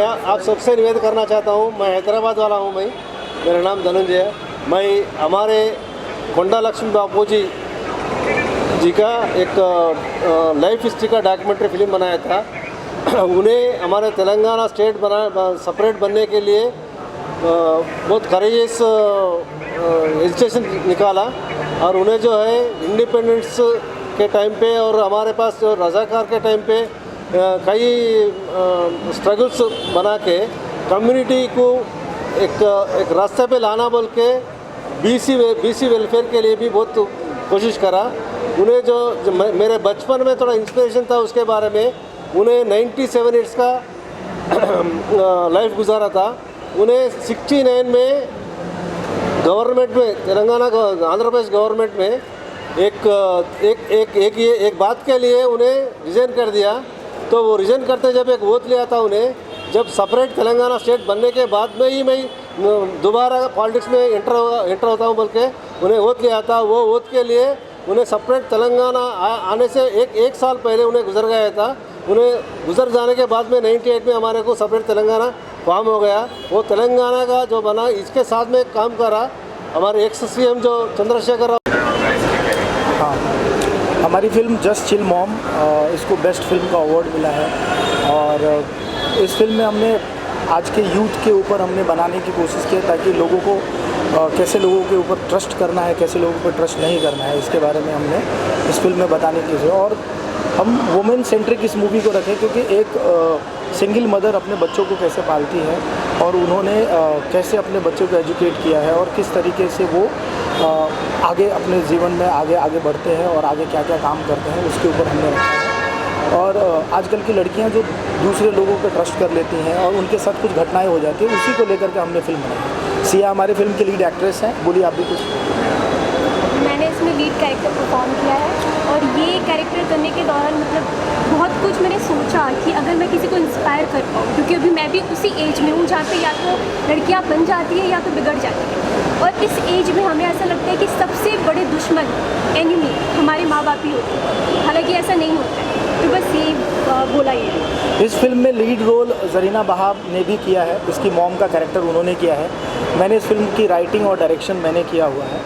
मैं आप सबसे निवेदन करना चाहता हूँ, मैं हैदराबाद वाला हूँ, मेरा नाम धनंजय है। मैं हमारे कोंडा लक्ष्मी बापू जी का एक लाइफ हिस्ट्री का डॉक्यूमेंट्री फिल्म बनाया था। उन्हें हमारे तेलंगाना स्टेट सेपरेट बनने के लिए बहुत करेजियस एजुटेशन निकाला, और उन्हें जो है इंडिपेंडेंस के टाइम पे और हमारे पास जो रजाकार के टाइम पे कई स्ट्रगल्स बना के कम्युनिटी को एक रास्ते पे लाना बोल के बीसी वेलफेयर के लिए भी बहुत कोशिश करा। उन्हें जो मेरे बचपन में थोड़ा इंस्पिरेशन था उसके बारे में, उन्हें 97 ईयर्स का लाइफ गुजारा था। उन्हें 69 में गवर्नमेंट में तेलंगाना आंध्र प्रदेश गवर्नमेंट में एक बात के लिए उन्हें रिज़ाइन कर दिया। तो वो रिज़ाइन करते जब एक वोट लिया था उन्हें, जब सेपरेट तेलंगाना स्टेट बनने के बाद में ही मैं दोबारा पॉलिटिक्स में एंटर होता हूँ बोल के उन्हें वोट लिया था। वो वोट के लिए उन्हें सेपरेट तेलंगाना आने से एक साल पहले उन्हें गुजर गया था। उन्हें गुजर जाने के बाद में 98 में हमारे को सेपरेट तेलंगाना फॉर्म हो गया। वो तेलंगाना का जो बना, इसके साथ में काम करा हमारे एक्स सीएम जो चंद्रशेखर राव। हाँ, हमारी फिल्म जस्ट चिल मॉम, इसको बेस्ट फिल्म का अवार्ड मिला है। और इस फिल्म में हमने आज के यूथ के ऊपर हमने बनाने की कोशिश की ताकि लोगों को कैसे लोगों के ऊपर ट्रस्ट करना है, कैसे लोगों पर ट्रस्ट नहीं करना है, इसके बारे में हमने इस फिल्म में बताने की। और हम वुमेन सेंट्रिक इस मूवी को रखें क्योंकि एक सिंगल मदर अपने बच्चों को कैसे पालती है और उन्होंने कैसे अपने बच्चों को एजुकेट किया है और किस तरीके से वो आगे अपने जीवन में आगे बढ़ते हैं और आगे क्या क्या काम करते हैं, उसके ऊपर हमने रखा है। और आजकल की लड़कियां जो दूसरे लोगों पर ट्रस्ट कर लेती हैं और उनके साथ कुछ घटनाएं हो जाती हैं, उसी को लेकर के हमने फिल्म बनाई। सिया हमारे फिल्म की लीड एक्ट्रेस हैं, बोलिए आप भी कुछ। मैंने इसमें लीड कैरेक्टर परफॉर्म किया है और ये कैरेक्टर करने के दौरान मतलब बहुत कुछ मैंने सोचा कि अगर मैं किसी को इंस्पायर कर पाऊँ, क्योंकि अभी मैं भी उसी एज में हूँ जहाँ पे या तो लड़कियाँ बन जाती है या तो बिगड़ जाती है। और इस एज में हमें ऐसा लगता है कि सबसे बड़े दुश्मन एनिमी हमारे माँ बाप ही होते हैं, हालांकि ऐसा नहीं होता है। तो बस ये बोला ये। इस फिल्म में लीड रोल जरीना बहाब ने भी किया है, इसकी मॉम का कैरेक्टर उन्होंने किया है। मैंने इस फिल्म की राइटिंग और डायरेक्शन मैंने किया हुआ है।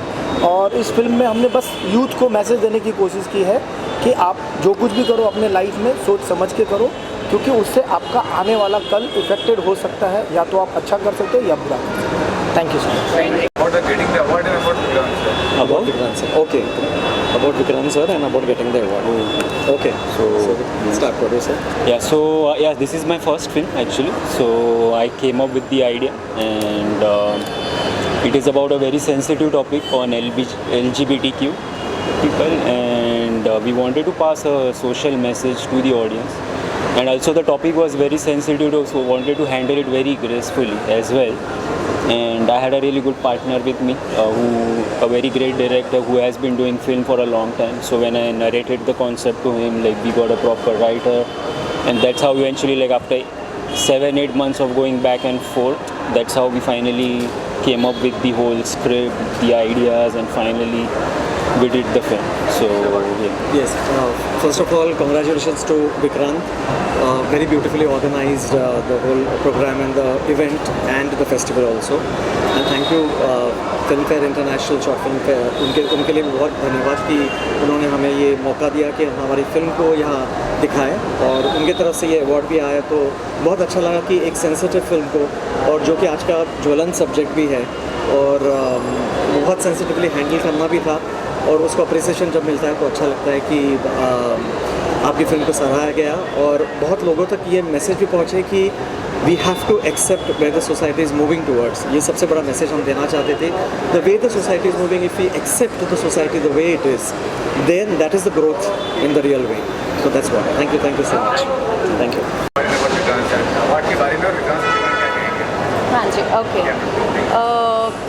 और इस फिल्म में हमने बस यूथ को मैसेज देने की कोशिश की है कि आप जो कुछ भी करो अपने लाइफ में सोच समझ के करो, क्योंकि उससे आपका आने वाला कल इफेक्टेड हो सकता है, या तो आप अच्छा कर सकते हो या बुरा कर सकते हो। Thank you so much. About Vikrant sir. Okay. About Vikrant sir and about getting the award. Okay. So start producer. Yeah. So this is my first film actually. So I came up with the idea, and it is about a very sensitive topic on LGBTQ people, and we wanted to pass a social message to the audience. And also the topic was very sensitive, so wanted to handle it very gracefully as well. And I had a really good partner with me, a very great director who has been doing film for a long time. So when I narrated the concept to him, like we got a proper writer, and that's how eventually, like after 7-8 months of going back and forth, that's how we finally came up with the whole script, the ideas, and finally we did the film. So yeah. Yes, first of all, congratulations to Vikrant. Very beautifully organized the whole program and the event and the festival also. And thank you Filmfare International Short Film Fair, उनके लिए बहुत धन्यवाद कि उन्होंने हमें ये मौका दिया कि हमारी फिल्म को यहाँ दिखाएं, और उनके तरफ से ये अवार्ड भी आया तो बहुत अच्छा लगा कि एक सेंसिटिव फिल्म को, और जो कि आज का ज्वलन सब्जेक्ट भी है और बहुत सेंसिटिवली हैंडल करना भी था, और उसको अप्रिसिएशन जब मिलता है तो अच्छा लगता है कि आपकी फिल्म को सराहा गया और बहुत लोगों तक ये मैसेज भी पहुँचे कि we have to accept where the society is moving towards. ये सबसे बड़ा मैसेज हम देना चाहते थे। The way the society is moving, if we accept the society the way it is, then that is the growth in the real way. So that's what. Thank you so much. Thank you. हाँ जी, okay.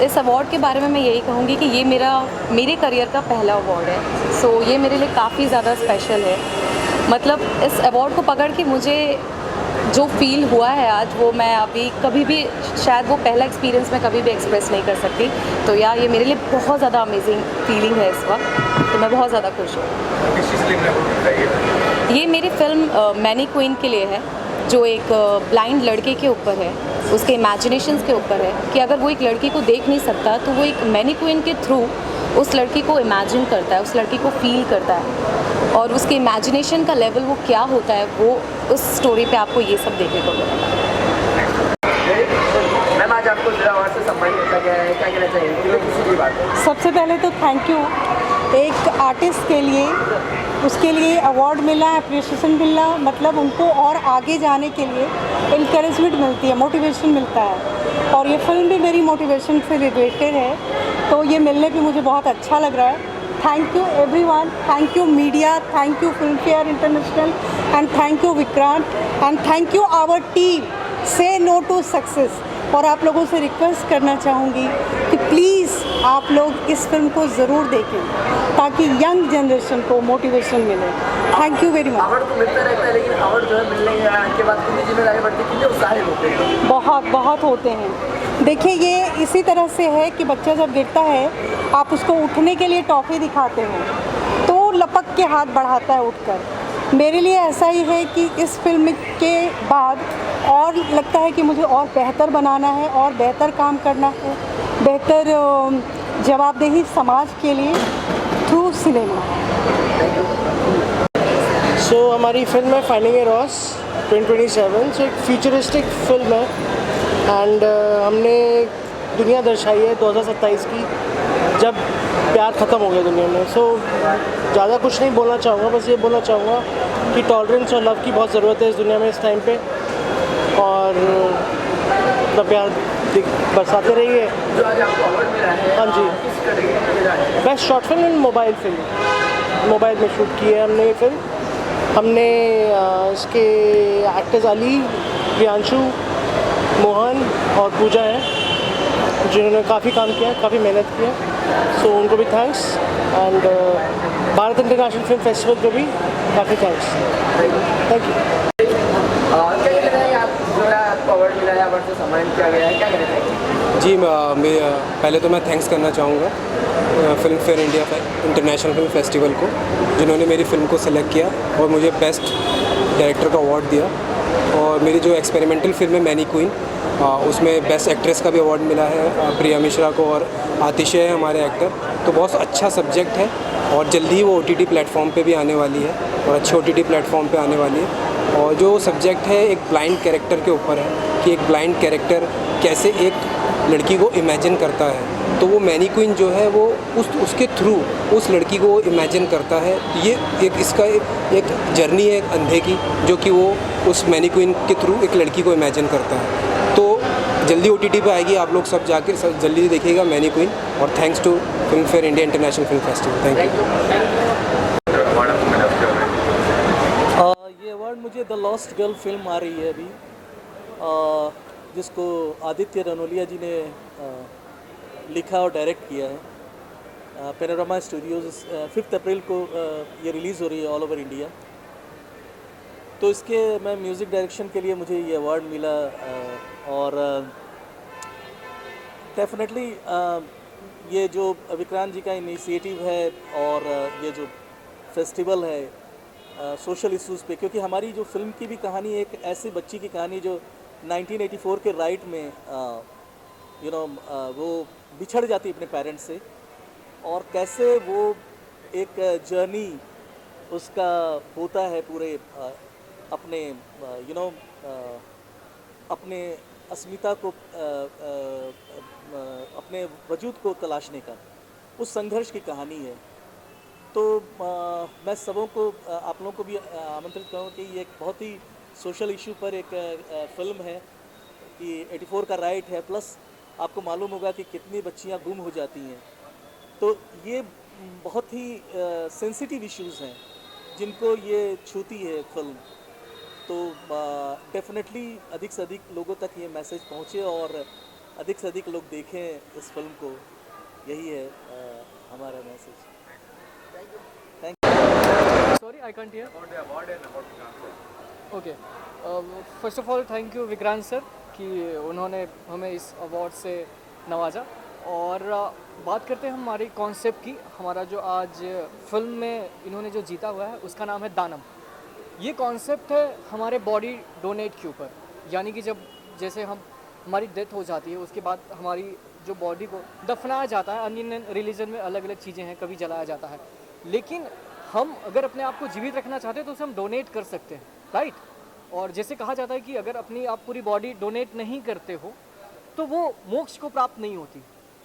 इस award के बारे में मैं यही कहूँगी कि ये मेरे करियर का पहला अवार्ड है। सो ये मेरे लिए काफ़ी ज़्यादा स्पेशल है। मतलब इस अवार्ड को पकड़ के मुझे जो फील हुआ है आज, वो मैं अभी कभी भी शायद वो पहला एक्सपीरियंस मैं कभी भी एक्सप्रेस नहीं कर सकती। तो यार ये मेरे लिए बहुत ज़्यादा अमेजिंग फीलिंग है इस वक्त, तो मैं बहुत ज़्यादा खुश हूँ। ये मेरी फिल्म मैनी क्वीन के लिए है। जो एक ब्लाइंड लड़के के ऊपर है, उसके इमेजिनेशंस के ऊपर है कि अगर वो एक लड़की को देख नहीं सकता तो वो एक मैनीक्वीन के थ्रू उस लड़की को इमेजिन करता है, उस लड़की को फील करता है और उसके इमेजिनेशन का लेवल वो क्या होता है, वो उस स्टोरी पे आपको ये सब देखने को मिलेगा। मैम आज आपको जिला अवार्ड से सम्मानित किया गया है, क्या कहना चाहिए किसी की बात? सबसे पहले तो थैंक यू। एक आर्टिस्ट के लिए उसके लिए अवार्ड मिला, अप्रिसिएशन मिला, मतलब उनको और आगे जाने के लिए इनकरेजमेंट मिलती है, मोटिवेशन मिलता है। और ये फिल्म भी मेरी मोटिवेशन से रिलेटेड है, तो ये मिलने पे मुझे बहुत अच्छा लग रहा है। Thank you everyone, thank you media, thank you Filmfare International and thank you Vikrant and thank you our team से नो टू सक्सेस। और आप लोगों से रिक्वेस्ट करना चाहूँगी कि प्लीज़ आप लोग इस फिल्म को ज़रूर देखें ताकि यंग जनरेशन को मोटिवेशन मिले। Thank you very much. Award तो मिलता रहता है, लेकिन अवार्ड जो है मिलने के बाद कितनी जिम्मेदारी बढ़ती है, कितने उत्साहित होते हैं? बहुत बहुत होते हैं। देखिए ये इसी तरह से है कि बच्चा जब गिरता है आप उसको उठने के लिए टॉफ़ी दिखाते हैं तो लपक के हाथ बढ़ाता है उठकर। मेरे लिए ऐसा ही है कि इस फिल्म के बाद और लगता है कि मुझे और बेहतर बनाना है और बेहतर काम करना है, बेहतर जवाबदेही समाज के लिए थ्रू सिनेमा। सो हमारी फिल्म है फाइंडिंग ए रॉस 2027। सो एक फ्यूचरिस्टिक फिल्म है एंड हमने दुनिया दर्शाई है 2027 की, जब प्यार ख़त्म हो गया दुनिया में। सो ज़्यादा कुछ नहीं बोलना चाहूँगा, बस ये बोलना चाहूँगा कि टॉलरेंस और लव की बहुत ज़रूरत है इस दुनिया में इस टाइम पे, और अपना प्यार बरसाते रहिए। जो आज आपको अवार्ड मिला है, हाँ जी, किस कैटेगरी में मिला है? Best short film and mobile film, mobile में शूट की है हमने ये फिल्म। हमने इसके एक्टर्स अली, प्रियांशु, मोहन और पूजा हैं जिन्होंने काफ़ी काम किया है, काफ़ी मेहनत की है। सो उनको भी thanks and Bharat international Film Festival को भी काफ़ी थैंक्स। Thank you. क्या कहना चाहिए आप, जो है आपको अवार्ड मिला है, अवार्ड से सम्मानित किया गया है, क्या कहना चाहिए? जी पहले तो मैं थैंक्स करना चाहूँगा film fair India International Film Festival को, जिन्होंने मेरी फ़िल्म को सेलेक्ट किया और मुझे बेस्ट डायरेक्टर का अवार्ड दिया। और मेरी जो एक्सपेरिमेंटल फिल्म है मैनीक्वीन, उसमें बेस्ट एक्ट्रेस का भी अवार्ड मिला है प्रिया मिश्रा को, और आतिशे है हमारे एक्टर। तो बहुत अच्छा सब्जेक्ट है और जल्दी ही वो OTT प्लेटफॉर्म पे भी आने वाली है और अच्छे OTT प्लेटफॉर्म पे आने वाली है। और जो सब्जेक्ट है एक ब्लाइंड कैरेक्टर के ऊपर है कि एक ब्लाइंड कैरेक्टर कैसे एक लड़की को इमेजिन करता है, तो वो मैनीक्वीन जो है वो उसके थ्रू उस लड़की को इमेजिन करता है। ये एक इसका एक जर्नी है एक अंधे की, जो कि वो उस मैनीक्वीन के थ्रू एक लड़की को इमेजिन करता है। तो जल्दी OTT पे आएगी, आप लोग सब जाके जल्दी देखिएगा मैनीक्वीन। और thanks to Filmfare India International Film Festival. Thank you. ये अवार्ड मुझे द लॉस्ट गर्ल फिल्म आ रही है अभी, जिसको आदित्य रनोलिया जी ने लिखा और डायरेक्ट किया है। पैनोरामा स्टूडियोज़ 5 अप्रैल को ये रिलीज़ हो रही है ऑल ओवर इंडिया। तो इसके मैं म्यूज़िक डायरेक्शन के लिए मुझे ये अवार्ड मिला और डेफिनेटली ये जो विक्रांत जी का इनिशिएटिव है और ये जो फेस्टिवल है सोशल इश्यूज़ पे, क्योंकि हमारी जो फिल्म की भी कहानी एक ऐसी बच्ची की कहानी जो 1984 के राइट में वो बिछड़ जाती अपने पेरेंट्स से, और कैसे वो एक जर्नी उसका होता है पूरे अपने अपने अस्मिता को अपने वजूद को तलाशने का, उस संघर्ष की कहानी है। तो मैं सबों को आप लोगों को भी आमंत्रित करूँ कि ये एक बहुत ही सोशल इशू पर एक फ़िल्म है कि 84 का राइट है, प्लस आपको मालूम होगा कि कितनी बच्चियां गुम हो जाती हैं। तो ये बहुत ही सेंसिटिव इश्यूज़ हैं जिनको ये छूती है फिल्म। तो डेफिनेटली अधिक से अधिक लोगों तक ये मैसेज पहुँचे और अधिक से अधिक लोग देखें इस फिल्म को, यही है हमारा message. Sorry, I can't hear. Okay. First of all, thank you Vikrant sir कि उन्होंने हमें इस अवार्ड से नवाजा। और बात करते हैं हमारी कॉन्सेप्ट की। हमारा जो आज फिल्म में इन्होंने जो जीता हुआ है उसका नाम है दानम। ये कॉन्सेप्ट है हमारे बॉडी डोनेट के ऊपर, यानी कि जैसे हमारी डेथ हो जाती है उसके बाद हमारी जो बॉडी को दफनाया जाता है, अन्य रिलीजन में अलग अलग चीज़ें हैं, कभी जलाया जाता है, लेकिन हम अगर अपने आप को जीवित रखना चाहते हैं तो उसे हम डोनेट कर सकते हैं, राइट। और जैसे कहा जाता है कि अगर अपनी आप पूरी बॉडी डोनेट नहीं करते हो तो वो मोक्ष को प्राप्त नहीं होती।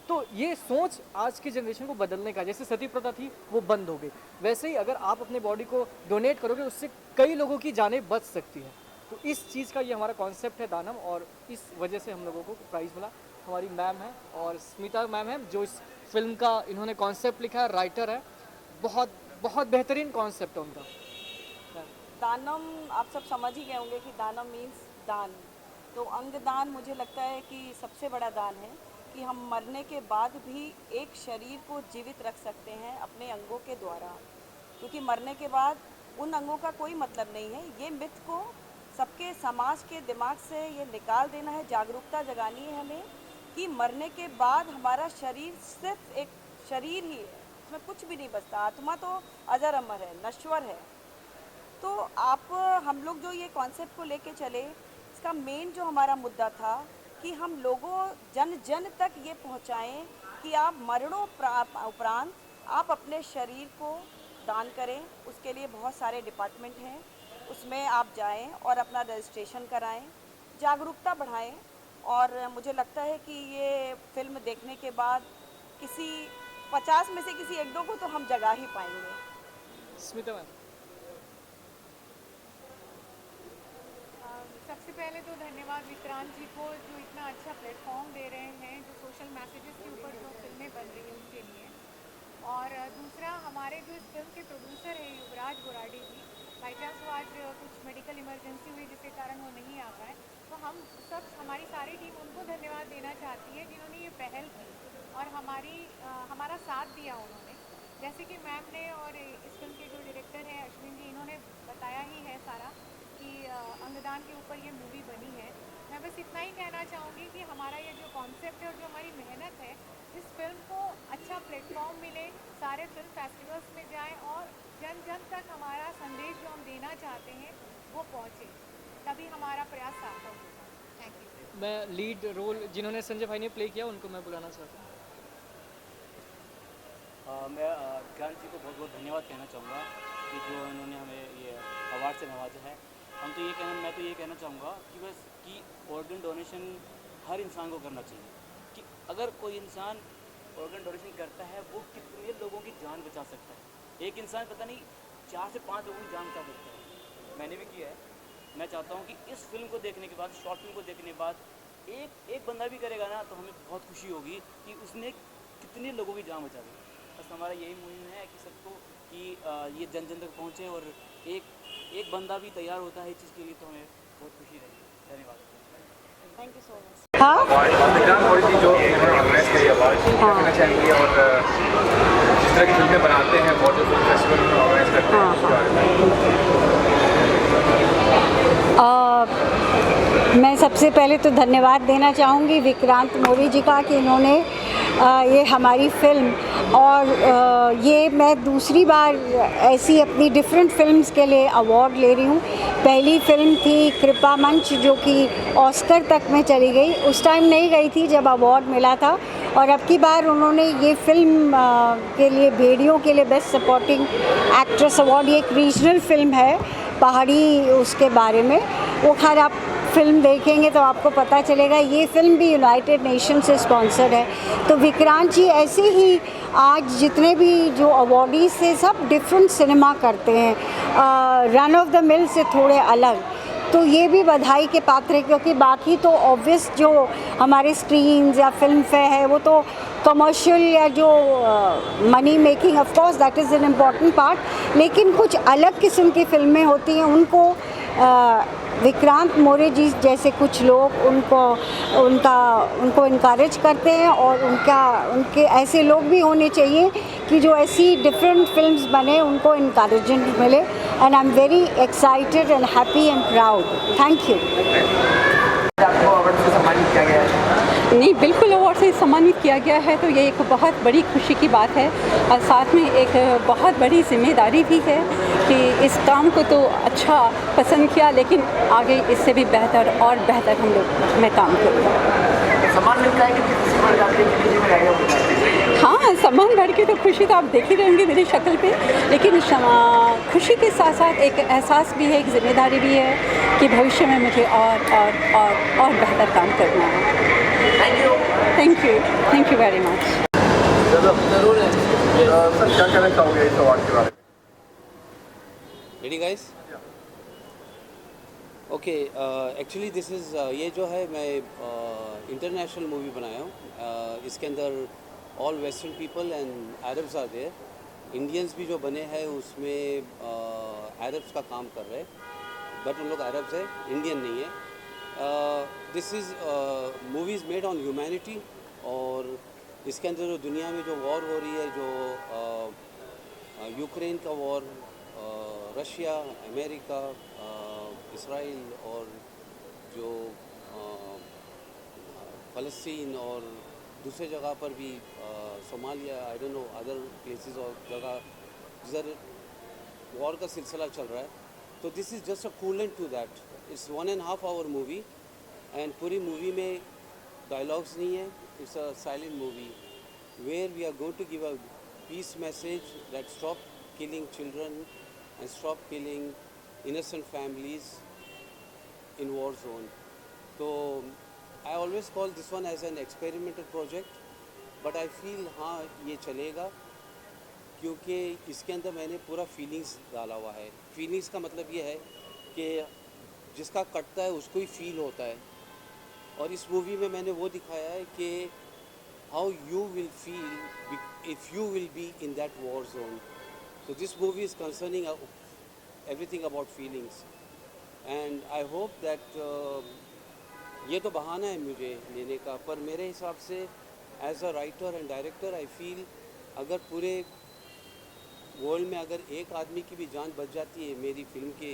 तो ये सोच आज की जनरेशन को बदलने का, जैसे सती प्रथा थी वो बंद हो गई, वैसे ही अगर आप अपने बॉडी को डोनेट करोगे उससे कई लोगों की जानें बच सकती हैं। तो इस चीज़ का ये हमारा कॉन्सेप्ट है दानम, और इस वजह से हम लोगों को प्राइज़ मिला। हमारी मैम है और स्मिता मैम है जो इस फिल्म का इन्होंने कॉन्सेप्ट लिखा है, राइटर है, बहुत बहुत बेहतरीन कॉन्सेप्ट है उनका। दानम आप सब समझ ही गए होंगे कि दानम मीन्स दान। तो अंगदान मुझे लगता है कि सबसे बड़ा दान है कि हम मरने के बाद भी एक शरीर को जीवित रख सकते हैं अपने अंगों के द्वारा, क्योंकि मरने के बाद उन अंगों का कोई मतलब नहीं है। ये मिथ को सबके समाज के दिमाग से ये निकाल देना है, जागरूकता जगानी है हमें कि मरने के बाद हमारा शरीर सिर्फ एक शरीर ही है, उसमें कुछ भी नहीं बचता। आत्मा तो अजर अमर है, नश्वर है। तो हम लोग जो ये कॉन्सेप्ट को लेके चले, इसका मेन जो हमारा मुद्दा था कि हम लोगों जन जन तक ये पहुंचाएं कि आप मरणों उपरांत आप अपने शरीर को दान करें। उसके लिए बहुत सारे डिपार्टमेंट हैं, उसमें आप जाएं और अपना रजिस्ट्रेशन कराएं, जागरूकता बढ़ाएं। और मुझे लगता है कि ये फिल्म देखने के बाद किसी 50 में से किसी 1-2 को तो हम जगा ही पाएंगे। स्मिता मैम, सबसे पहले तो धन्यवाद विक्रांत जी को जो इतना अच्छा प्लेटफॉर्म दे रहे हैं, जो सोशल मैसेजेस के ऊपर जो फिल्में बन रही हैं उनके लिए। और दूसरा, हमारे जो इस फिल्म के प्रोड्यूसर हैं युवराज गोराडी जी, बाई चांस वो आज कुछ मेडिकल इमरजेंसी हुई जिसके कारण वो नहीं आ पाए, तो हम सब हमारी सारी टीम उनको धन्यवाद देना चाहती है जिन्होंने ये पहल की और हमारा साथ दिया उन्होंने। जैसे कि मैम ने और इस फिल्म के जो डायरेक्टर हैं अश्विन जी, इन्होंने बताया ही है सारा कि अंगदान के ऊपर ये मूवी बनी है। मैं बस इतना ही कहना चाहूँगी कि हमारा ये जो कॉन्सेप्ट है और जो हमारी मेहनत है, इस फिल्म को अच्छा प्लेटफॉर्म मिले, सारे फिल्म फेस्टिवल्स में जाएं और जन जन तक हमारा संदेश जो हम देना चाहते हैं वो पहुँचे, तभी हमारा प्रयास सार्थक होगा। Thank you. मैं लीड रोल जिन्होंने संजय भाई ने प्ले किया उनको मैं बुलाना चाहता हूँ। मैं विक्रांत जी को बहुत बहुत धन्यवाद कहना चाहूँगा कि जो इन्होंने हमें ये अवार्ड से नवाजा है। मैं तो ये कहना चाहूँगा कि बस कि ऑर्गन डोनेशन हर इंसान को करना चाहिए, कि अगर कोई इंसान ऑर्गन डोनेशन करता है वो कितने लोगों की जान बचा सकता है। एक इंसान पता नहीं 4 से 5 लोगों की जान बचा सकता है। मैंने भी किया है। मैं चाहता हूँ कि इस फिल्म को देखने के बाद, शॉर्ट फिल्म को देखने के बाद एक बंदा भी करेगा ना तो हमें बहुत खुशी होगी कि उसने कितने लोगों की जान बचा दी। बस हमारा यही मुहिम है कि सबको कि ये जन जन तक पहुँचे, और एक बंदा भी तैयार होता है इस चीज़ के लिए तो हमें बहुत खुशी रहेगी। धन्यवाद। Thank you so much. हाँ, विक्रांत मोदी जी जो ऑर्गेनाइज करी अवार्ड कहना चाहेंगे, और जिस तरह की फिल्में बनाते हैं और जो फिल्म फेस्टिवल में ऑर्गेनाइज करते हैं उसके बारे में। मैं सबसे पहले तो धन्यवाद देना चाहूँगी विक्रांत मोदी जी का कि इन्होंने ये हमारी फिल्म, और ये मैं दूसरी बार ऐसी अपनी डिफरेंट फिल्म्स के लिए अवार्ड ले रही हूँ। पहली फिल्म थी कृपा मंच जो कि ऑस्कर तक में चली गई, उस टाइम नहीं गई थी जब अवार्ड मिला था, और अब की बार उन्होंने ये फिल्म के लिए भेड़ियों के लिए बेस्ट सपोर्टिंग एक्ट्रेस अवार्ड, ये एक रीजनल फिल्म है पहाड़ी उसके बारे में, वो खैर आप फिल्म देखेंगे तो आपको पता चलेगा। ये फिल्म भी यूनाइटेड नेशन से स्पॉन्सर्ड है। तो विक्रांत जी ऐसे ही आज जितने भी जो अवार्डीज थे सब डिफरेंट सिनेमा करते हैं, रन ऑफ द मिल से थोड़े अलग, तो ये भी बधाई के पात्र है, क्योंकि बाकी तो ऑब्वियस जो हमारे स्क्रीन्स या फिल्म फेयर है वो तो कमर्शियल या जो money making, of course that is an important part, लेकिन कुछ अलग किस्म की फिल्में होती हैं, उनको विक्रांत मोरे जी जैसे कुछ लोग उनको इनकरेज करते हैं, और उनके ऐसे लोग भी होने चाहिए कि जो ऐसी डिफरेंट फिल्म्स बने उनको इनकरेजमेंट मिले। And I am very excited and happy and proud. Thank you. आपको अवार्ड से सम्मानित किया गया है। नहीं, बिल्कुल अवार्ड से सम्मानित किया गया है तो ये एक बहुत बड़ी खुशी की बात है और साथ में एक बहुत बड़ी जिम्मेदारी भी है कि इस काम को तो अच्छा पसंद किया, लेकिन आगे इससे भी बेहतर और बेहतर हम लोग मैं काम करूँगा। सम्मान मिलता है कि खुशी बढ़ जाती है कि में आगे बढ़ जाती है? हाँ, सम्मान बढ़ के तो खुशी तो आप देख ही रहेंगे मेरी शक्ल पे, लेकिन खुशी के साथ साथ एक एहसास भी है, एक जिम्मेदारी भी है कि भविष्य में मुझे और बेहतर काम करना है। Thank you very much. जरूर है सर, क्या कहना चाहोगे इस अवार्ड के बारे में? Ready guys? Okay, actually this is ये जो है मैं इंटरनेशनल मूवी बनाया हूँ। इसके अंदर all western people and Arabs are there. Indians भी जो बने हैं उसमें अरब्स का काम कर रहे हैं, बट उन लोग अरब्स है, इंडियन नहीं है। This is movies made on humanity, और इसके अंदर जो दुनिया में जो वॉर हो रही है, जो यूक्रेन का वॉर, रशिया, अमेरिका, इसराइल, और जो फ़लस्तीन और दूसरे जगह पर भी Somalia, I don't know other places और जगह जिधर वॉर का सिलसिला चल रहा है, तो this is just a coolant to that. It's 1.5 hour movie and पूरी मूवी में डायलॉग्स नहीं है। It's a silent movie where we are going to give a peace message that stop killing children and stop killing innocent families in war zone. So I always call this one as an experimental project, but I feel हाँ ये चलेगा क्योंकि इसके अंदर मैंने पूरा feelings डाला हुआ है। फीलिंग्स का मतलब ये है कि जिसका कटता है उसको ही फील होता है, और इस मूवी में मैंने वो दिखाया है कि how you will feel if you will be in that war zone. So this movie is concerning everything about feelings, and I hope that ये तो बहाना है मुझे लेने का, पर मेरे हिसाब से as a writer and director I feel अगर पूरे वर्ल्ड में अगर एक आदमी की भी जान बच जाती है मेरी फिल्म के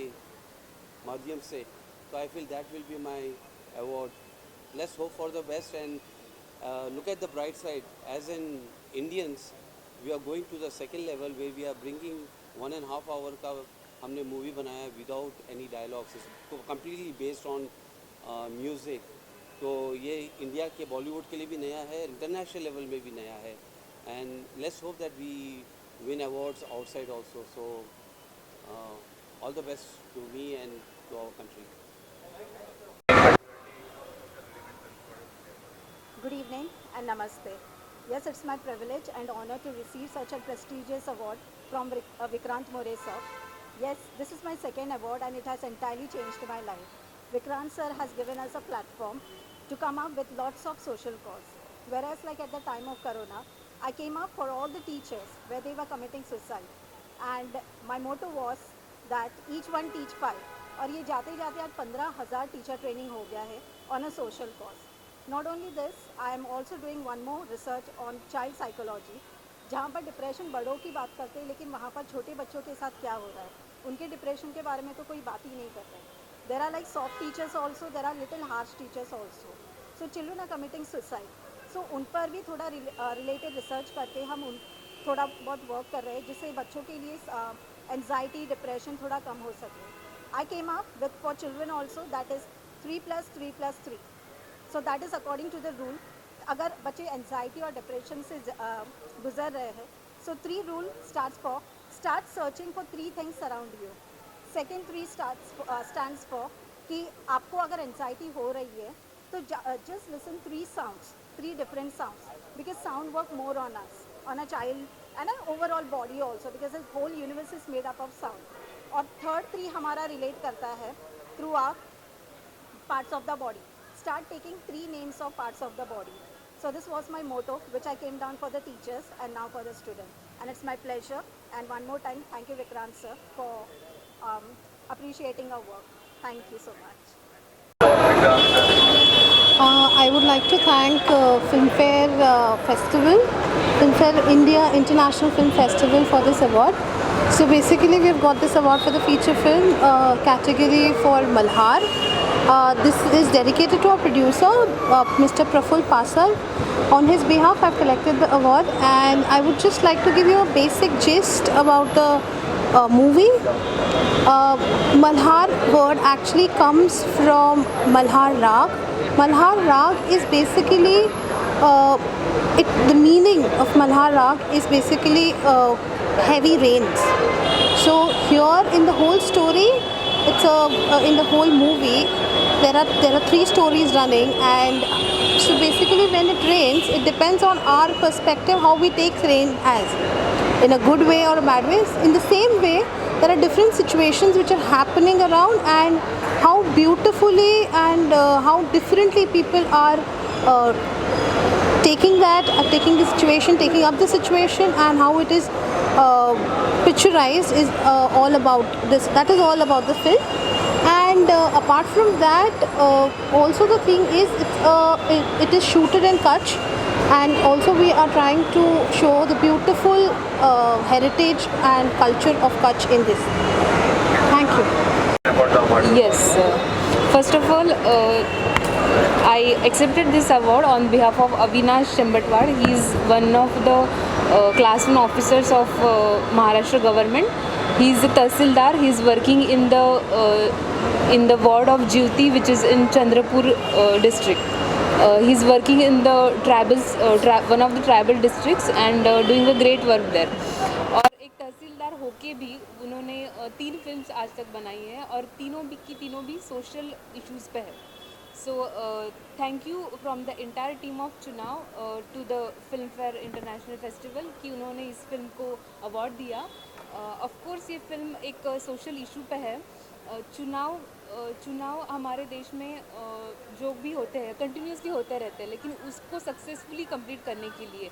माध्यम से, तो I feel that will be my award. Let's hope for the best and look at the bright side. As an Indians we are going to the second level where we are bringing 1.5 hour का हमने movie बनाया without any dialogues, तो completely based on music. तो ये India के बॉलीवुड के लिए भी नया है, इंटरनेशनल लेवल में भी नया है, and let's hope that we win awards outside also. So all the best to me and to our country. Good evening and namaste. Yes, it's my privilege and honor to receive such a prestigious award from Vikrant More sir. Yes, this is my second award and it has entirely changed my life. Vikrant sir has given us a platform to come up with lots of social cause. Whereas like at the time of Corona, I came up for all the teachers where they were committing suicide. And my motto was that each one teach 5. और ये जाते जाते आज 15,000 teacher training हो गया है on a social cause. Not only this, I am also doing one more research on child psychology, जहाँ पर डिप्रेशन बड़ों की बात करते हैं, लेकिन वहाँ पर छोटे बच्चों के साथ क्या हो रहा है, उनके डिप्रेशन के बारे में तो कोई बात ही नहीं करता है। There are like soft teachers also, there are little harsh teachers also. So children are committing suicide. So उन पर भी थोड़ा रिलेटेड रिसर्च करके हम उन थोड़ा बहुत वर्क कर रहे हैं, जिससे बच्चों के लिए एंजाइटी डिप्रेशन थोड़ा कम हो सके। I came up with for children also, that is 3+3+3. So that is according to the rule. अगर बच्चे एंजाइटी और डिप्रेशन से गुजर रहे हैं, so 3 rule start searching for 3 things around you. Second 3 stands for कि आपको अगर एंजाइटी हो रही है तो just listen 3 sounds, 3 different sounds, because sound work more on us, on a child and an overall body also, because the whole universe is made up of sound. और third 3 हमारा relate करता है through our parts of the body. Start taking 3 names of parts of the body. So this was my motto, which I came down for the teachers and now for the students. And it's my pleasure. And one more time, thank you Vikrant sir for appreciating our work. Thank you so much. I would like to thank Filmfare Festival, Filmfare India International Film Festival for this award. So basically we've got this award for the feature film category for Malhar. This is dedicated to our producer, Mr. Praful Pasar. On his behalf, I've collected the award, and I would just like to give you a basic gist about the movie. Malhar word actually comes from Malhar Rag. Malhar Rag is basically the meaning of Malhar Rag is basically heavy rains. So here in the whole story, it's in the whole movie, there are 3 stories running, and so basically when it rains, it depends on our perspective how we take rain as, in a good way or a bad way. In the same way, there are different situations which are happening around, and how beautifully and how differently people are taking the situation, taking up the situation, and how it is picturized is all about this. That is all about the film. And apart from that, also the thing is it is shooted in Kutch, and also we are trying to show the beautiful heritage and culture of Kutch in this. Thank you. Yes. First of all, I accepted this award on behalf of Avinash Chambatwad. He is one of the class 1 officers of Maharashtra government. He is a Tahsildar. He is working in the ward of Jyoti, which is in Chandrapur district. He is working in the one of the tribal districts and doing a great work there. और एक तहसीलदार होके भी उन्होंने 3 films आज तक बनाई हैं, और तीनों भी सोशल इश्यूज़ पे है. So thank you from the entire team of Chunav to the Filmfare International Festival कि उन्होंने इस फिल्म को अवार्ड दिया. ऑफ कोर्स ये फिल्म एक सोशल इशू पे है. चुनाव हमारे देश में जो भी होते हैं कंटिन्यूसली होते रहते हैं, लेकिन उसको सक्सेसफुली कंप्लीट करने के लिए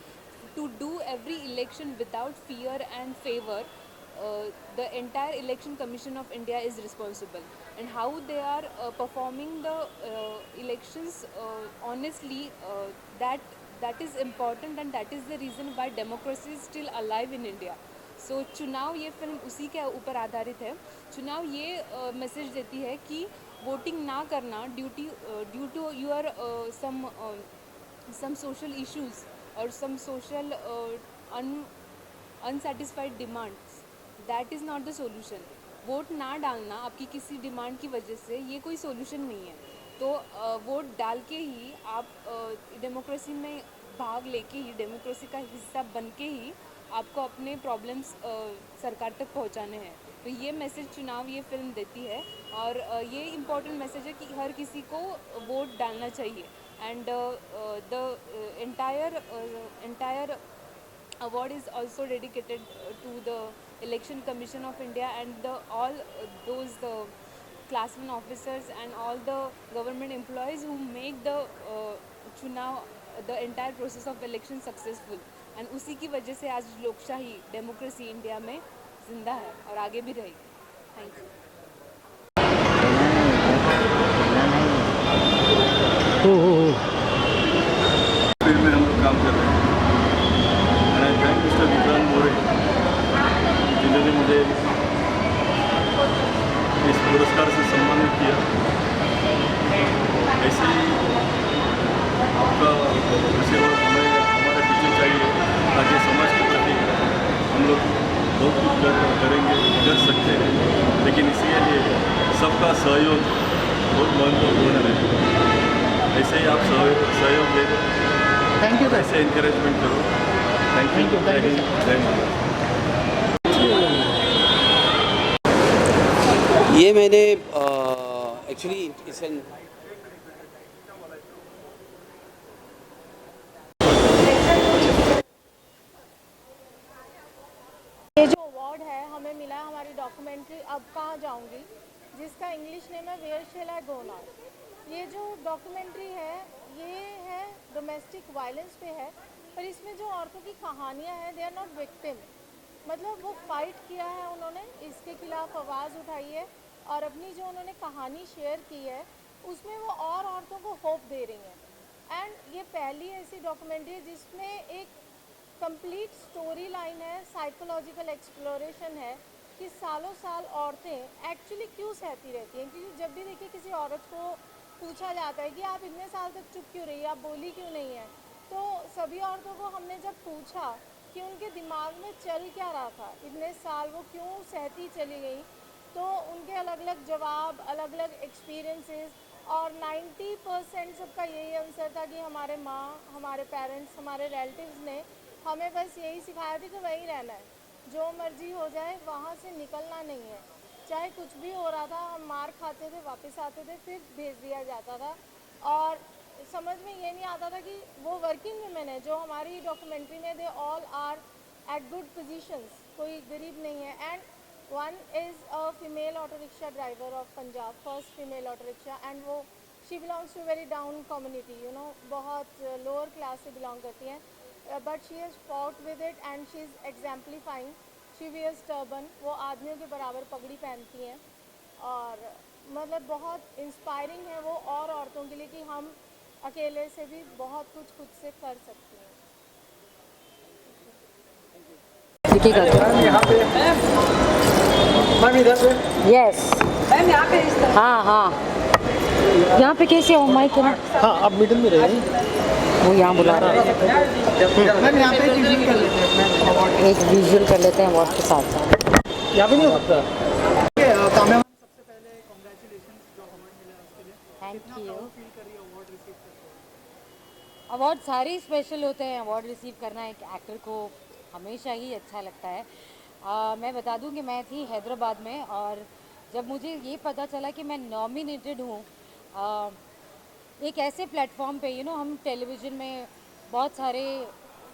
to do every election without fear and favour, the entire election commission of India is responsible, and how they are performing the elections honestly, that is important, and that is the reason why democracy is still alive in India. So चुनाव ये film उसी के ऊपर आधारित है. चुनाव ये message देती है कि वोटिंग ना करना due to your some social issues or some social unsatisfied demands, that is not the solution. Vote ना डालना आपकी किसी डिमांड की वजह से ये कोई सोल्यूशन नहीं है. तो वोट डाल के ही आप डेमोक्रेसी में भाग लेके ही, डेमोक्रेसी का हिस्सा बन के ही आपको अपने प्रॉब्लम्स सरकार तक पहुंचाने हैं. तो ये मैसेज चुनाव ये फिल्म देती है, और ये इम्पोर्टेंट मैसेज है कि हर किसी को वोट डालना चाहिए. And the entire award is also dedicated to the Election Commission of India and all those class 1 officers and all the government employees who make the entire process of election successful. And उसी की वजह से आज लोकशाही democracy India में जिंदा है और आगे भी रहेगी. Thank you. फिल्म में हम लोग काम कर रहे हैं. एंड थैंक मिस्टर विक्रांत मोरे जिन्होंने मुझे इस पुरस्कार से सम्मानित किया. ऐसे ही आपका आशीर्वाद हमारे पीछे चाहिए, ताकि समाज के प्रति हम लोग बहुत कुछ कर सकते हैं. लेकिन इसके लिए सबका सहयोग बहुत महत्वपूर्ण है. ऐसे ही आप सहयोग दे. Thank you. ऐसे इंकरेजमेंट करो. Thank you. जय हिंद, जय महाराष्ट्र. ये मैंने एक्चुअली इट्स एन ये जो अवार्ड है हमें मिला हमारी डॉक्यूमेंट्री अब कहाँ जाऊँगी, जिसका इंग्लिश नेम है where shall I go now. ये जो डॉक्यूमेंट्री है ये है डोमेस्टिक वायलेंस पे है, पर इसमें जो औरतों की कहानियाँ हैं दे आर नॉट विक्टिम. मतलब वो फाइट किया है, उन्होंने इसके खिलाफ आवाज़ उठाई है, और अपनी जो उन्होंने कहानी शेयर की है उसमें वो और औरतों को होप दे रही हैं. एंड ये पहली ऐसी डॉक्यूमेंट्री है जिसमें एक कंप्लीट स्टोरी लाइन है, साइकोलॉजिकल एक्सप्लोरेशन है कि सालों साल औरतें एक्चुअली क्यों सहती रहती हैं, क्योंकि जब भी देखिए किसी औरत को पूछा जाता है कि आप इतने साल तक चुप क्यों रही, आप बोली क्यों नहीं है, तो सभी औरतों को हमने जब पूछा कि उनके दिमाग में चल क्या रहा था, इतने साल वो क्यों सहती चली गई, तो उनके अलग अलग जवाब, अलग अलग एक्सपीरियंसेस, और 90% सबका यही आंसर था कि हमारे माँ, हमारे पेरेंट्स, हमारे रिलेटिव्स ने हमें बस यही सिखाया था कि वहीं रहना है, जो मर्जी हो जाए वहाँ से निकलना नहीं है। चाहे कुछ भी हो रहा था, हम मार खाते थे, वापस आते थे, फिर भेज दिया जाता था। और समझ में ये नहीं आता था कि वो वर्किंग वुमेन है जो हमारी डॉक्यूमेंट्री में, they all are at good positions, कोई गरीब नहीं है। And one is a female auto rickshaw driver of Punjab, first female auto rickshaw, and वो she belongs to very down community, you know, बहुत लोअर क्लास से belong करती हैं, but she has fought with it and she is exemplifying. She wears turban, वो आदमियों के बराबर पगड़ी पहनती हैं, और मतलब बहुत इंस्पायरिंग है वो और औरतों के लिए कि हम अकेले से भी बहुत कुछ खुद से कर सकती हैं। यस हाँ हाँ, यहाँ पे कैसे हो माइक ना? हाँ, आप मिडिल में रहिए। वो यहाँ बुला रहा है। एक विजुअल कर लेते हैं वॉच के साथ साथ। यहाँ पे नहीं हो सकता। Thank you. अवार्ड सारे ही स्पेशल होते हैं। अवार्ड रिसीव करना एक एक्टर को हमेशा ही अच्छा लगता है। मैं बता दूं कि मैं थी हैदराबाद में, और जब मुझे ये पता चला कि मैं नॉमिनेटेड हूँ एक ऐसे प्लेटफॉर्म पे, हम टेलीविज़न में बहुत सारे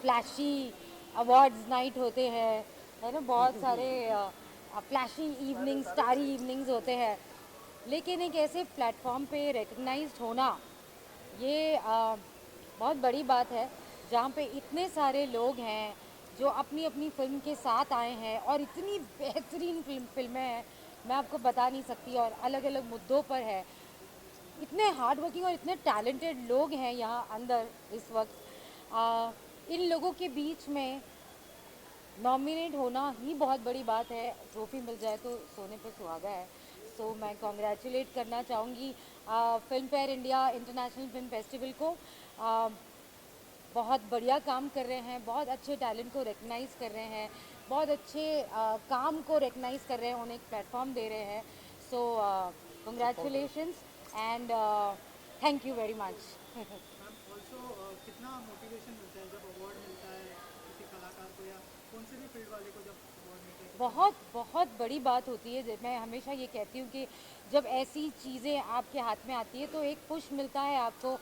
फ्लैशी अवार्ड्स नाइट होते हैं, है ना, बहुत सारे फ्लैशी इवनिंग्स, स्टारी इवनिंग्स होते हैं, लेकिन एक ऐसे प्लेटफॉर्म पे रिकग्नाइज्ड होना, ये बहुत बड़ी बात है, जहाँ पे इतने सारे लोग हैं जो अपनी अपनी फिल्म के साथ आए हैं, और इतनी बेहतरीन फिल्में हैं, मैं आपको बता नहीं सकती, और अलग अलग मुद्दों पर है। इतने हार्ड वर्किंग और इतने टैलेंटेड लोग हैं यहाँ अंदर इस वक्त। इन लोगों के बीच में नॉमिनेट होना ही बहुत बड़ी बात है। ट्रॉफी मिल जाए तो सोने पे सुहागा है। सो मैं कॉन्ग्रेचुलेट करना चाहूँगी film fair India International Film Festival को। बहुत बढ़िया काम कर रहे हैं, बहुत अच्छे टैलेंट को रिकग्नाइज़ कर रहे हैं, बहुत अच्छे काम को रिकग्नाइज़ कर रहे हैं, उन्हें एक प्लेटफॉर्म दे रहे हैं। सो congratulations and thank you very much. कितना मोटिवेशन मिलता है जब अवार्ड मिलता है किसी कलाकार को या कौन से भी फील्ड वाले को जब अवार्ड मिलता है? बहुत बहुत बड़ी बात होती है। मैं हमेशा ये कहती हूँ कि जब ऐसी चीज़ें आपके हाथ में आती है तो एक पुश मिलता है आपको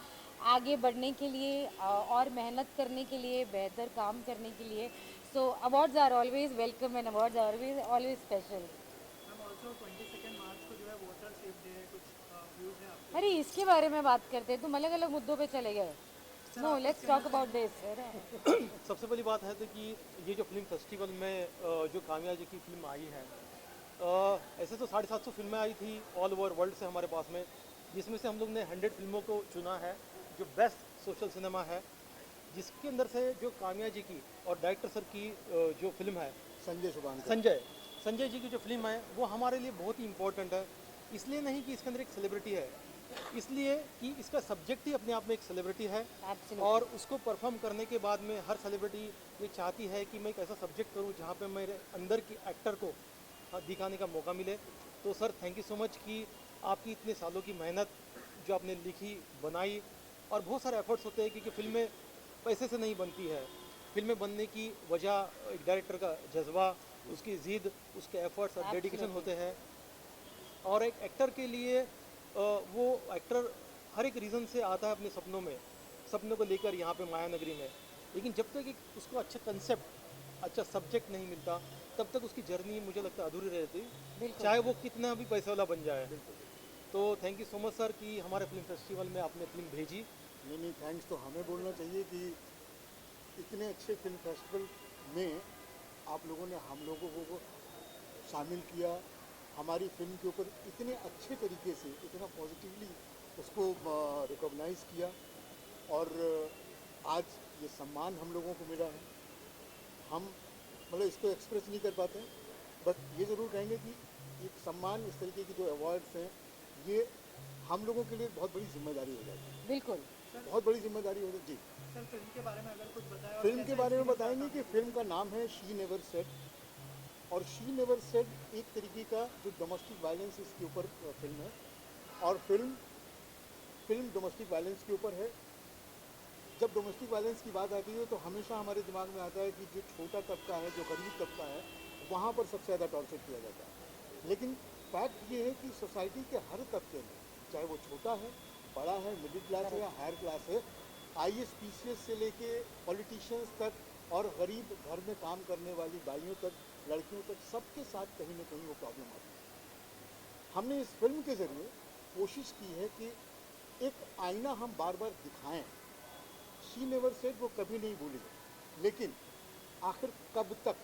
आगे बढ़ने के लिए और मेहनत करने के लिए, बेहतर काम करने के लिए। So awards are always welcome and awards are always special. अरे इसके बारे में बात करते हैं, तुम अलग अलग मुद्दों पे चले गए। No, let's talk about this. सबसे पहली बात है तो कि ये जो फिल्म फेस्टिवल में जो कामया जी की फिल्म आई है, ऐसे तो 750 फिल्में आई थी ऑल ओवर वर्ल्ड से हमारे पास में, जिसमें से हम लोग ने 100 फिल्मों को चुना है जो बेस्ट सोशल सिनेमा है, जिसके अंदर से जो कामया जी की और डायरेक्टर सर की जो फिल्म है संजय जी की जो फिल्म है वो हमारे लिए बहुत ही इम्पोर्टेंट है। इसलिए नहीं कि इसके अंदर एक सेलिब्रिटी है, इसलिए कि इसका सब्जेक्ट ही अपने आप में एक सेलिब्रिटी है। और उसको परफॉर्म करने के बाद में हर सेलिब्रिटी ये चाहती है कि मैं एक ऐसा सब्जेक्ट करूं जहां पे मेरे अंदर की एक्टर को दिखाने का मौका मिले। तो sir thank you so much कि आपकी इतने सालों की मेहनत जो आपने लिखी, बनाई, और बहुत सारे एफर्ट्स होते हैं क्योंकि फिल्में पैसे से नहीं बनती है। फिल्में बनने की वजह एक डायरेक्टर का जज्बा, उसकी ज़िद, उसके एफर्ट्स और डेडिकेशन होते हैं। और एक एक्टर के लिए वो एक्टर हर एक रीज़न से आता है अपने सपनों को लेकर यहाँ पे माया नगरी में, लेकिन जब तक एक उसको अच्छा कंसेप्ट, अच्छा सब्जेक्ट नहीं मिलता तब तक उसकी जर्नी मुझे लगता है अधूरी रहती, चाहे वो कितना भी पैसे वाला बन जाए। तो thank you so much sir कि हमारे फिल्म फेस्टिवल में आपने फिल्म भेजी। नहीं, थैंक्स तो हमें बोलना चाहिए कि इतने अच्छे फिल्म फेस्टिवल में आप लोगों ने हम लोगों को शामिल किया, हमारी फिल्म के ऊपर इतने अच्छे तरीके से, इतना पॉजिटिवली उसको रिकॉग्नाइज़ किया, और आज ये सम्मान हम लोगों को मिला है। हम मतलब इसको एक्सप्रेस नहीं कर पाते, बस ये ज़रूर कहेंगे कि एक सम्मान, इस तरीके की जो अवार्ड्स हैं, ये हम लोगों के लिए बहुत बड़ी जिम्मेदारी हो जाती है। बिल्कुल, बहुत बड़ी जिम्मेदारी हो जाती है। जी, सर फिल्म के बारे में अगर कुछ बताएं और फिल्म के कैसा बारे में experience बताएंगे रहा? कि फिल्म का नाम है शी नेवर सेड, और शी नेवर सेड एक तरीके का जो डोमेस्टिक वायलेंस इसके ऊपर फिल्म है, और फिल्म डोमेस्टिक वायलेंस के ऊपर है। जब डोमेस्टिक वायलेंस की बात आती है तो हमेशा हमारे दिमाग में आता है कि जो छोटा तबका है, जो गरीब तबका है, वहाँ पर सबसे ज़्यादा टॉर्चर किया जाता है। लेकिन फैक्ट ये है कि सोसाइटी के हर तबके में, चाहे वो छोटा है, बड़ा है, मिडिल क्लास है या हायर क्लास है, IAS PCS से लेके पॉलिटिशियंस तक और गरीब घर में काम करने वाली बाइयों तक, लड़कियों तक, सबके साथ कहीं ना कहीं वो प्रॉब्लम आती है। हमने इस फिल्म के ज़रिए कोशिश की है कि एक आईना हम बार बार दिखाएं। शी नेवर सेड वो कभी नहीं भूली, लेकिन आखिर कब तक,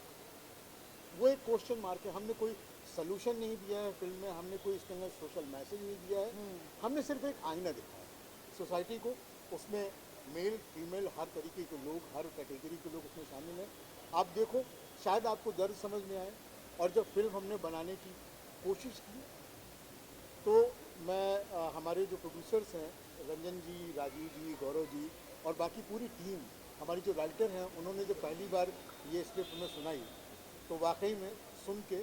वो एक क्वेश्चन मार्क है। हमने कोई सलूशन नहीं दिया है फिल्म में, हमने कोई इसके अंदर सोशल मैसेज नहीं दिया है, हमने सिर्फ एक आईना दिखाया है सोसाइटी को। उसमें मेल फीमेल हर तरीके के लोग, हर कैटेगरी के लोग उसमें शामिल हैं। आप देखो, शायद आपको दर्द समझ में आए। और जब फिल्म हमने बनाने की कोशिश की तो मैं हमारे जो प्रोड्यूसर्स हैं, रंजन जी, राजीव जी, गौरव जी और बाकी पूरी टीम, हमारी जो राइटर हैं, उन्होंने जब पहली बार ये स्क्रिप्ट में सुनाई तो वाकई में सुन के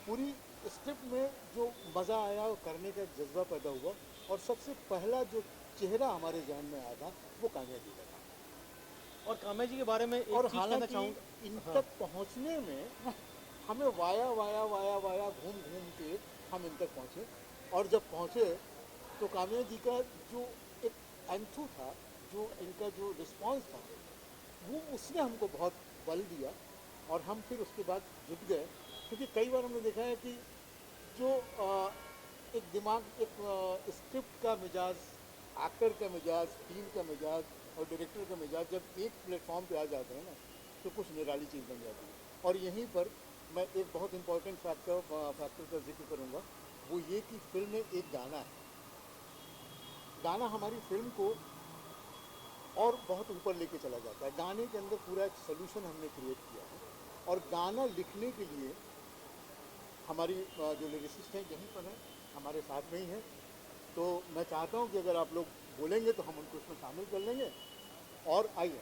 पूरी स्क्रिप्ट में जो मज़ा आया और करने का जज्बा पैदा हुआ, और सबसे पहला जो चेहरा हमारे जहन में आया था वो काम्या जी का था। और काम्या जी के बारे में एक और चीज़ कहना हालांकि चाहूँगा, इन तक पहुंचने में हमें वाया वाया वाया वाया घूम घूम के हम इन तक पहुँचे, और जब पहुँचे तो काम्या जी का जो एक एंथू था, जो इनका जो रिस्पांस था, वो उसने हमको बहुत बल दिया, और हम फिर उसके बाद जुट गए। क्योंकि कई बार हमने देखा है कि जो एक दिमाग, एक स्क्रिप्ट का मिजाज, एक्टर का मिजाज, टीम का मिजाज और डायरेक्टर का मिजाज जब एक प्लेटफॉर्म पे आ जाते हैं ना, तो कुछ निराली चीज़ बन जाती है। और यहीं पर मैं एक बहुत इंपॉर्टेंट फैक्टर का जिक्र करूँगा, वो ये कि फिल्म में एक गाना है। गाना हमारी फिल्म को और बहुत ऊपर लेके चला जाता है। गाने के अंदर पूरा एक सोल्यूशन हमने क्रिएट किया है, और गाना लिखने के लिए हमारी जो लिरिसिस्ट हैं यहीं पर हैं, हमारे साथ में ही हैं। तो मैं चाहता हूं कि अगर आप लोग बोलेंगे तो हम उनको इसमें शामिल कर लेंगे। और आइए,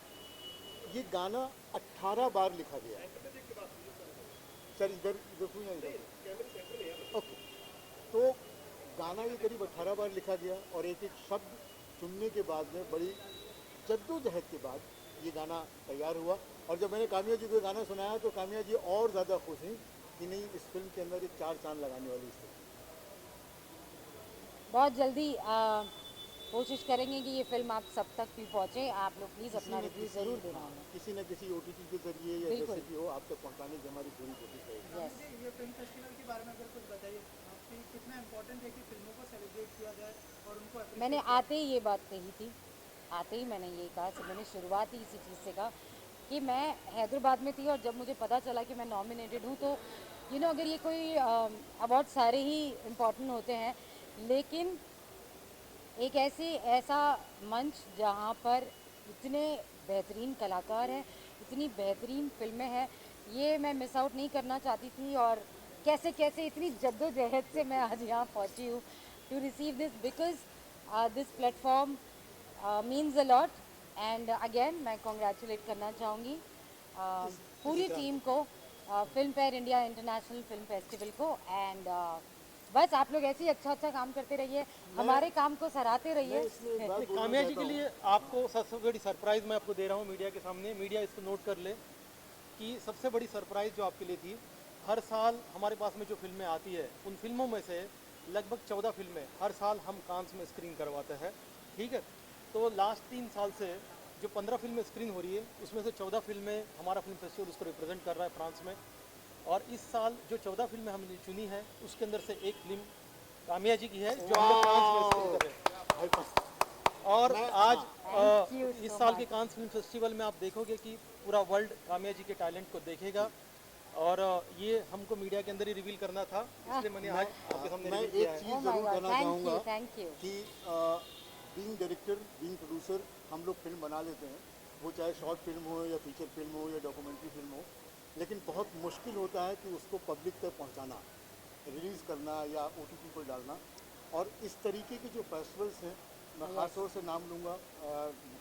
ये गाना 18 बार लिखा गया है। सर इधर सुनिए, इधर ओके। तो गाना ये करीब 18 बार लिखा गया, और एक एक शब्द चुनने के बाद में बड़ी जद्दोजहद के बाद ये गाना तैयार हुआ। और जब मैंने काम्या जी को गाना सुनाया तो काम्या जी और ज़्यादा खुश हुई कि नहीं, इस फिल्म के अंदर एक 4 चांद लगाने वाली इस फिल्म। बहुत जल्दी कोशिश करेंगे कि ये फिल्म आप सब तक भी पहुँचे। आप लोग प्लीज़ अपना रिव्यू ज़रूर देना हमें। किसी न किसी OTT के जरिए या बिल्कुल। जैसे भी हो, आप तक पहुंचाने की हमारी पूरी कोशिश रहेगी। यस, ये फिल्म फेस्टिवल के बारे में अगर कुछ बताइए, आपकी कितना इम्पोर्टेंट है कि फिल्मों को सेलिब्रेट किया जाए और उनको appreciate मैंने किया आते ही ये बात कही थी, आते ही मैंने ये कहा, मैंने शुरुआत ही इसी चीज़ से कहा कि मैं हैदराबाद में थी, और जब मुझे पता चला कि मैं नॉमिनेटेड हूँ तो अगर ये कोई अवार्ड सारे ही इम्पोर्टेंट होते हैं, लेकिन एक ऐसा मंच जहाँ पर इतने बेहतरीन कलाकार हैं, इतनी बेहतरीन फिल्में हैं, ये मैं मिस आउट नहीं करना चाहती थी। और कैसे कैसे इतनी जद्दोजहद से मैं आज यहाँ पहुँची हूँ to receive this, because this platform means a lot. And again मैं कॉन्ग्रेचुलेट करना चाहूँगी पूरी टीम को, Filmfare India International Film Festival को। एंड बस आप लोग ऐसे ही अच्छा काम करते रहिए, हमारे काम को सराहते रहिए। काम्या जी के लिए आपको सबसे बड़ी सरप्राइज़ मैं आपको दे रहा हूँ मीडिया के सामने। मीडिया इसको नोट कर ले कि सबसे बड़ी सरप्राइज़ जो आपके लिए थी, हर साल हमारे पास में जो फिल्में आती है, उन फिल्मों में से लगभग 14 फिल्में हर साल हम कांस में स्क्रीन करवाते हैं, ठीक है। तो लास्ट 3 साल से जो 15 फिल्में स्क्रीन हो रही है, उसमें से 14 फिल्में हमारा फिल्म फेस्टिवल उसको रिप्रेजेंट कर रहा है फ्रांस में। और इस साल जो 14 फिल्में हमने चुनी है, उसके अंदर से एक फिल्म काम्या जी की है जो हम लोग कांस में स्क्रीन कर रहे हैं। और आज इस साल के कांस फिल्म फेस्टिवल में आप देखोगे कि पूरा वर्ल्ड काम्या जी के टैलेंट को देखेगा, और ये हमको मीडिया के अंदर ही रिवील करना था, इसलिए मैंने आज आपके सामने मैं रिवील किया एक है। चीज़ ज़रूर कहना चाहूँगा थैंक यू। कि बीइंग डायरेक्टर, बीइंग प्रोड्यूसर, हम लोग फिल्म बना लेते हैं, वो चाहे शॉर्ट फिल्म हो या फीचर फिल्म हो या डॉक्यूमेंट्री फिल्म हो। लेकिन बहुत मुश्किल होता है कि उसको पब्लिक तक पहुंचाना, रिलीज़ करना या OTT पर डालना। और इस तरीके के जो फेस्टिवल्स हैं, मैं ख़ास तौर से नाम लूँगा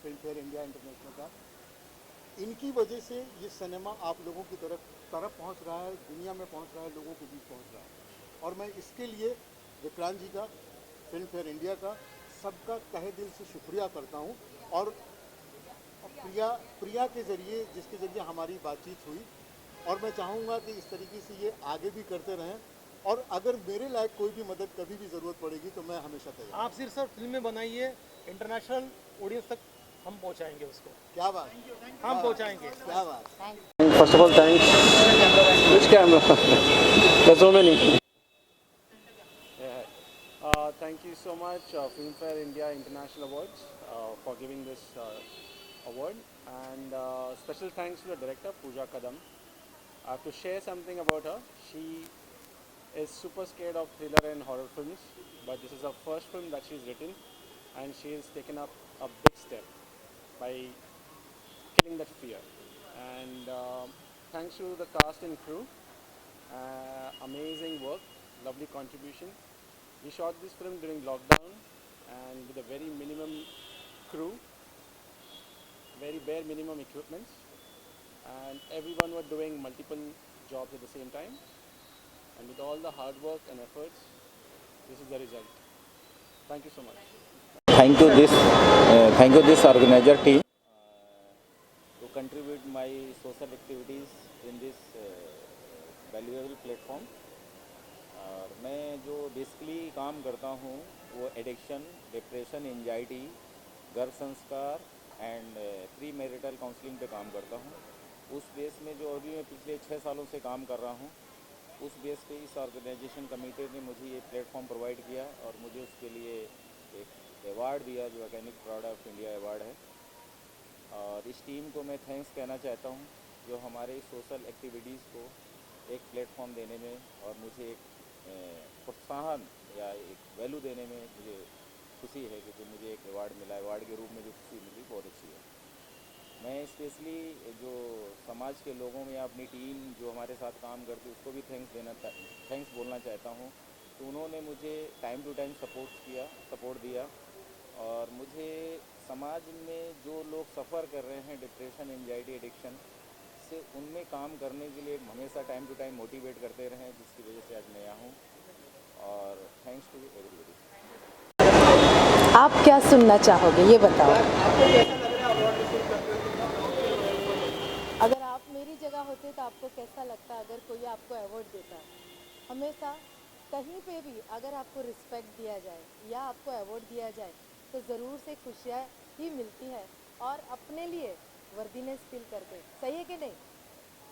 फिल्म फेयर इंडिया इंटरनेशनल का, इनकी वजह से ये सिनेमा आप लोगों की तरफ पहुंच रहा है, दुनिया में पहुंच रहा है, लोगों के बीच पहुंच रहा है। और मैं इसके लिए विक्रांत जी का, फिल्म फेयर इंडिया का, सबका तहे दिल से शुक्रिया करता हूं। और प्रिया के ज़रिए, जिसके ज़रिए हमारी बातचीत हुई, और मैं चाहूँगा कि इस तरीके से ये आगे भी करते रहें। और अगर मेरे लायक कोई भी मदद कभी भी ज़रूरत पड़ेगी तो मैं हमेशा तैयार। आप सिर्फ सर फिल्में बनाइए, इंटरनेशनल ऑडियंस तक हम पहुंचाएंगे उसको। क्या बात, हम पहुंचाएंगे। क्या बात। First of all, thanks. Which camera? There's so many. Thank you so much, Filmfare India International Awards, for giving this award. And special thanks to the director, Pooja Kadam. I have to share something about her. She is super scared of thriller and horror films, but this is her first film that she's written, and she has taken up a big step by killing that fear. And thanks to the cast and crew, amazing work, lovely contribution. We shot this film during lockdown and with a very minimum crew, very bare minimum equipments, and everyone were doing multiple jobs at the same time. And with all the hard work and efforts, this is the result. Thank you so much. Thank you this organizer team to contribute my social activities in this valuable platform. और मैं जो basically काम करता हूँ वो addiction, depression, anxiety, गर्भ संस्कार and pre marital counselling पे काम करता हूँ। उस बेस में जो अभी मैं पिछले 6 सालों से काम कर रहा हूँ, उस बेस पे इस ऑर्गेनाइजेशन कमेटी ने मुझे ये प्लेटफॉर्म प्रोवाइड किया और मुझे उसके लिए एक अवार्ड दिया जो organic product of India award है। और इस टीम को मैं थैंक्स कहना चाहता हूँ जो हमारे सोशल एक्टिविटीज़ को एक प्लेटफॉर्म देने में और मुझे एक प्रोत्साहन या एक वैल्यू देने में मुझे खुशी है कि जो मुझे एक अवार्ड मिला, अवार्ड के रूप में जो खुशी मिली बहुत अच्छी है। मैं स्पेशली जो समाज के लोगों में अपनी टीम जो हमारे साथ काम करती है उसको भी थैंक्स बोलना चाहता हूँ। तो उन्होंने मुझे टाइम टू टाइम सपोर्ट दिया और मुझे समाज में जो लोग सफ़र कर रहे हैं डिप्रेशन, एंजाइटी, एडिक्शन से, उनमें काम करने के लिए हमेशा टाइम टू टाइम मोटिवेट करते रहे, जिसकी वजह से आज मैं यहाँ हूँ। और थैंक्स टू एवरीबॉडी। आप क्या सुनना चाहोगे ये बताओ। अगर आप मेरी जगह होते तो आपको कैसा लगता अगर कोई आपको अवार्ड देता? हमेशा कहीं पे भी अगर आपको रिस्पेक्ट दिया जाए या आपको अवार्ड दिया जाए तो ज़रूर से खुशियाँ ही मिलती है और अपने लिए वर्दीनेस फील करते। सही है कि नहीं,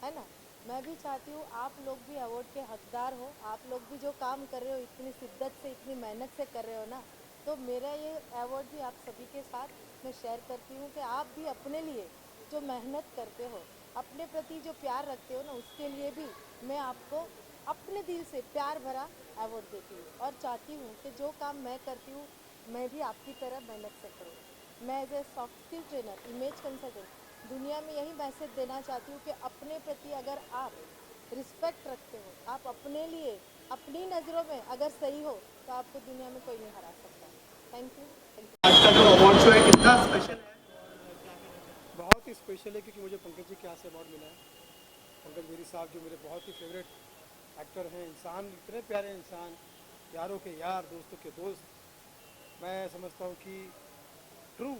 है ना? मैं भी चाहती हूँ आप लोग भी अवार्ड के हकदार हो। आप लोग भी जो काम कर रहे हो इतनी शिद्दत से, इतनी मेहनत से कर रहे हो ना, तो मेरा ये अवार्ड भी आप सभी के साथ मैं शेयर करती हूँ कि आप भी अपने लिए जो मेहनत करते हो, अपने प्रति जो प्यार रखते हो ना, उसके लिए भी मैं आपको अपने दिल से प्यार भरा अवार्ड देती हूँ और चाहती हूँ कि जो काम मैं करती हूँ मैं भी आपकी तरह मेहनत से करूँ। मैं as a soft skill trainer, image consultant दुनिया में यही मैसेज देना चाहती हूँ कि अपने प्रति अगर आप रिस्पेक्ट रखते हो, आप अपने लिए अपनी नज़रों में अगर सही हो तो आपको दुनिया में कोई नहीं हरा सकता। Thank you. आज का जो अवार्ड शो है कितना स्पेशल है? बहुत ही स्पेशल है क्योंकि मुझे पंकज जी के यहाँ से अवार्ड मिला है। पंकज मेरी साहब जो मेरे बहुत ही फेवरेट एक्टर हैं, इंसान, इतने प्यारे इंसान, यारों के यार, दोस्तों के दोस्त। मैं समझता हूँ कि ट्रू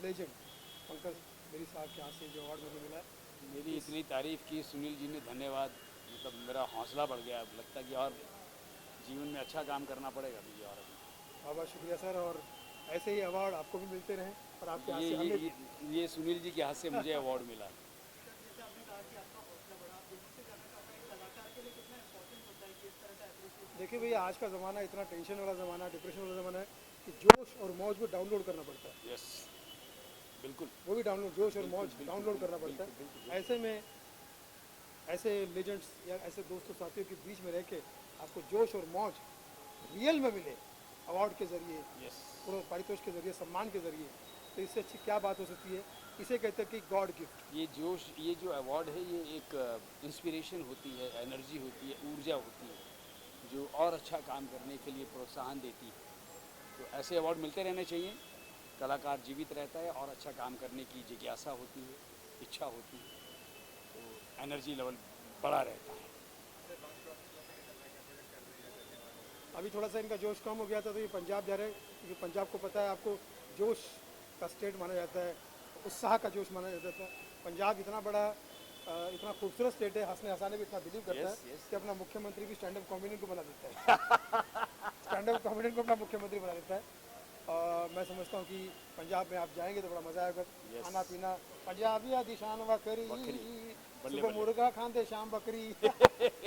लेजेंड पंकज मेरी साहब के यहाँ से जो अवार्ड मुझे मिला है। मेरी इतनी तारीफ़ की सुनील जी ने, धन्यवाद। मतलब मेरा हौसला बढ़ गया, अब लगता है कि और जीवन में अच्छा काम करना पड़ेगा मुझे। और बहुत बहुत शुक्रिया सर, और ऐसे ही अवार्ड आपको भी मिलते रहें और आपके हाथ से हमें भी। ये सुनील जी के हाथ से मुझे अवार्ड मिला। देखिए भैया, आज का ज़माना इतना टेंशन वाला ज़माना, डिप्रेशन वाला ज़माना है कि जोश और मौज को डाउनलोड करना पड़ता है। यस, बिल्कुल, वो भी डाउनलोड, जोश और मौज डाउनलोड करना पड़ता है। ऐसे में ऐसे लेजेंड्स या ऐसे दोस्तों साथियों के बीच में रह के आपको जोश और मौज रियल में मिले अवार्ड के ज़रिए, पारितोष के ज़रिए, सम्मान के ज़रिए, तो इससे अच्छी क्या बात हो सकती है। इसे कहते हैं कि गॉड गिफ्ट। ये जोश, ये जो अवार्ड है ये एक इंस्पिरेशन होती है, एनर्जी होती है, ऊर्जा होती है जो और अच्छा काम करने के लिए प्रोत्साहन देती है। तो ऐसे अवार्ड मिलते रहने चाहिए। कलाकार जीवित रहता है और अच्छा काम करने की जिज्ञासा होती है, इच्छा होती है, तो एनर्जी लेवल बढ़ा रहता है। अभी थोड़ा सा इनका जोश कम हो गया था तो ये पंजाब जा रहे हैं, क्योंकि पंजाब को पता है आपको जोश का स्टेट माना जाता है, उत्साह का जोश माना जाता है। पंजाब इतना बड़ा इतना खूबसूरत स्टेट है, हंसने हंसाने भी इतना बिलीव करता है कि अपना मुख्यमंत्री भी स्टैंड अप कॉमेडियन को बना देता है। स्टैंड अप कॉमेडियन को अपना मुख्यमंत्री बना देता है। मैं समझता हूँ कि पंजाब में आप जाएंगे तो बड़ा मज़ा आएगा। खाना पीना पंजाबी आदि शान बकरी, सुबह मुर्गा खाते शाम बकरी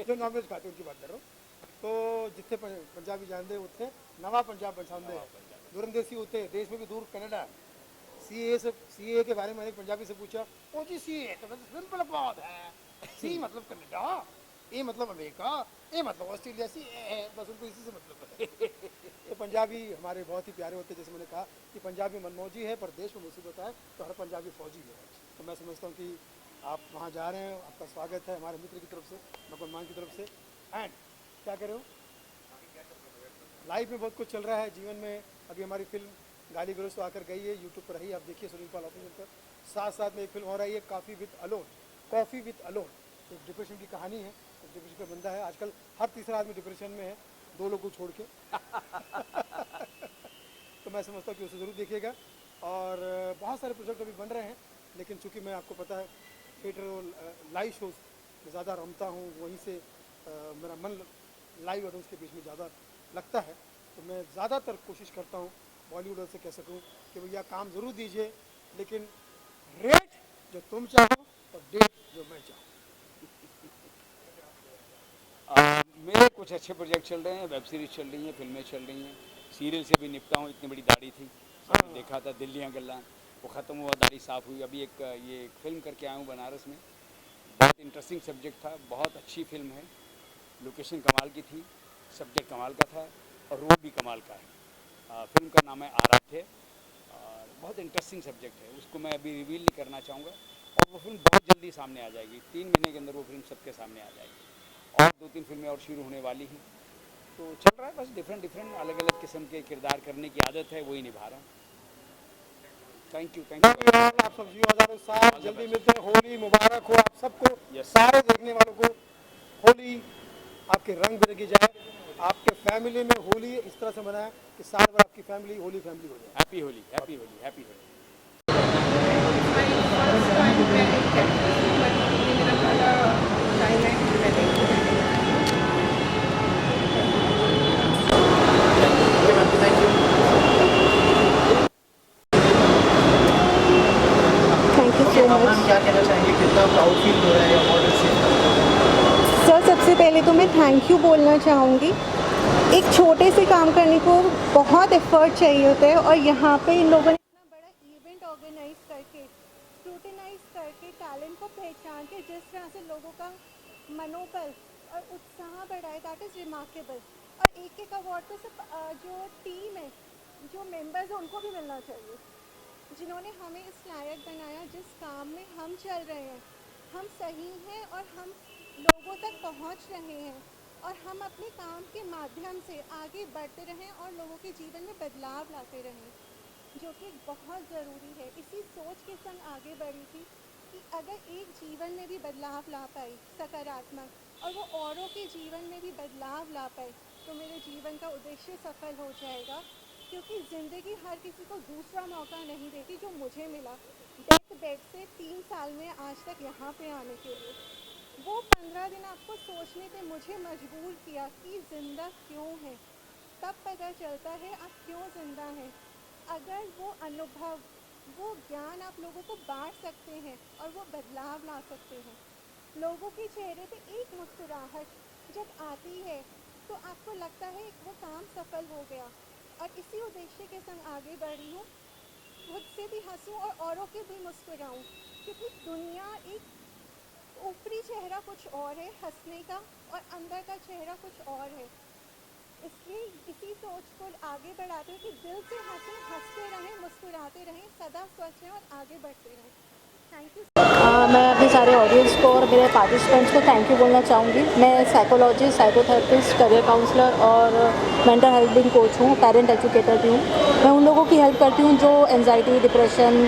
जो नॉनवेज खाते उनकी बात कर रहा हूँ। तो जिथे पंजाबी जानते उत्थे नवा पंजाब बसाते दूरंदेसी उत्थे देश में भी दूर कनाडा। सीए के बारे में मैंने पंजाबी से पूछा, ओ जी सीए तो सिंपल बात है, सी मतलब कनाडा, ए मतलब अमेरिका, ए मतलब ऑस्ट्रेलिया, सी है बस उनको इसी से मतलब है। तो पंजाबी हमारे बहुत ही प्यारे होते हैं। जैसे मैंने कहा कि पंजाबी मनमौजी है पर देश में मुसीबत है तो हर पंजाबी फौजी है। तो मैं समझता हूँ कि आप वहाँ जा रहे हैं, आपका स्वागत है हमारे मित्र की तरफ से, नकुल मान की तरफ से। एंड क्या कह रहे हो, लाइफ में बहुत कुछ चल रहा है जीवन में। अभी हमारी फिल्म गाली गलौज तो आकर गई है, यूट्यूब पर रही, आप देखिए सुनील पाल ऑफिशियल पर। साथ साथ में एक फिल्म हो रही है कॉफ़ी विथ अलोन। एक डिप्रेशन की कहानी है, एक डिप्रेशन का बंदा है, आजकल हर तीसरा आदमी डिप्रेशन में है, 2 लोग को छोड़ के। तो मैं समझता हूँ कि उसे ज़रूर देखिएगा। और बहुत सारे प्रोजेक्ट अभी बन रहे हैं, लेकिन चूँकि मैं आपको पता है थिएटर और लाइव शोज़ में ज़्यादा रमता हूँ, वहीं से मेरा मन लाइव ऑडियंस के बीच में ज़्यादा लगता है, तो मैं ज़्यादातर कोशिश करता हूँ बॉलीवुड से कह सकूँ कि भैया काम ज़रूर दीजिए, लेकिन रेट जो तुम चाहो और डेट जो मैं चाहूँ। मेरे कुछ अच्छे प्रोजेक्ट चल रहे हैं, वेब सीरीज़ चल रही हैं, फिल्में चल रही हैं, सीरियल से भी निपटा हूँ। इतनी बड़ी दाढ़ी थी, देखा था दिल्लियाँ गल्ला, वो ख़त्म हुआ, दाढ़ी साफ़ हुई। अभी ये फिल्म करके आया हूँ बनारस में, बहुत इंटरेस्टिंग सब्जेक्ट था, बहुत अच्छी फिल्म है, लोकेशन कमाल की थी, सब्जेक्ट कमाल का था और रोल भी कमाल का है। फिल्म का नाम है आराध्य और बहुत इंटरेस्टिंग सब्जेक्ट है, उसको मैं अभी रिवील नहीं करना चाहूँगा और वो फिल्म बहुत जल्दी सामने आ जाएगी। 3 महीने के अंदर वो फिल्म सबके सामने आ जाएगी और 2-3 फिल्में और शुरू होने वाली हैं। तो चल रहा है बस, डिफरेंट अलग अलग किस्म के किरदार करने की आदत है, वही निभा रहा हूँ। Thank you. आप सब जीव हज़ारों साल, जल्दी मिलते हैं। होली मुबारक हो आप सबको, सारे देखने वालों को। होली आपके रंग बिरंगी जाए, आपके फैमिली में होली इस तरह से मनाएं कि साल भर आपकी फैमिली होली फैमिली हो जाए। Happy Holi, happy Holi, happy Holi. क्या कहना चाहेंगे, कितना प्राउड फील हो रहा है अवार्ड रिसीव करके? सर सबसे पहले तो मैं थैंक यू बोलना चाहूँगी। एक छोटे से काम करने को बहुत एफर्ट चाहिए होता है और यहाँ पे इन लोगों ने इतना बड़ा इवेंट ऑर्गेनाइज करके, स्क्रूटिनाइज करके, टैलेंट को पहचान के जिस तरह से लोगों का मनोबल और उत्साह बढ़ाए, दैट इज़ रिमार्केबल। और एक अवार्ड तो सिर्फ जो टीम है, जो मेंबर्स हैं उनको भी मिलना चाहिए, जिन्होंने हमें इस लायक बनाया जिस काम में हम चल रहे हैं। हम सही हैं और हम लोगों तक पहुंच रहे हैं और हम अपने काम के माध्यम से आगे बढ़ते रहें और लोगों के जीवन में बदलाव लाते रहें, जो कि बहुत ज़रूरी है। इसी सोच के संग आगे बढ़ी थी कि अगर एक जीवन में भी बदलाव ला पाई सकारात्मक और वो औरों के जीवन में भी बदलाव ला पाए तो मेरे जीवन का उद्देश्य सफल हो जाएगा। क्योंकि ज़िंदगी हर किसी को दूसरा मौका नहीं देती जो मुझे मिला डेथ बेड से 3 साल में आज तक यहाँ पे आने के लिए। वो 15 दिन आपको सोचने पे मुझे मजबूर किया कि ज़िंदा क्यों है, तब पता चलता है आप क्यों ज़िंदा हैं। अगर वो अनुभव, वो ज्ञान आप लोगों को बांट सकते हैं और वो बदलाव ला सकते हैं। लोगों के चेहरे पे एक मुस्कुराहट जब आती है तो आपको लगता है वो काम सफल हो गया। और इसी उद्देश्य के संग आगे बढ़ी हूँ, खुद से भी हंसूँ और औरों के भी मुस्कुराऊँ, क्योंकि दुनिया एक ऊपरी चेहरा कुछ और है हंसने का और अंदर का चेहरा कुछ और है। इसलिए इसी सोच को आगे बढ़ाते हैं कि दिल से हंसें, हंसते रहें, मुस्कुराते रहें, सदा स्वस्थ रहें और आगे बढ़ते रहें। Thank you. मैं अपने सारे ऑडियंस को और मेरे पार्टिसिपेंट्स को थैंक यू बोलना चाहूँगी। मैं साइकोलॉजिस्ट, साइकोथेरेपिस्ट, करियर काउंसलर और मेंटल हेल्थ भी कोच हूँ, पेरेंट एजुकेटर भी हूँ। मैं उन लोगों की हेल्प करती हूँ जो anxiety, depression,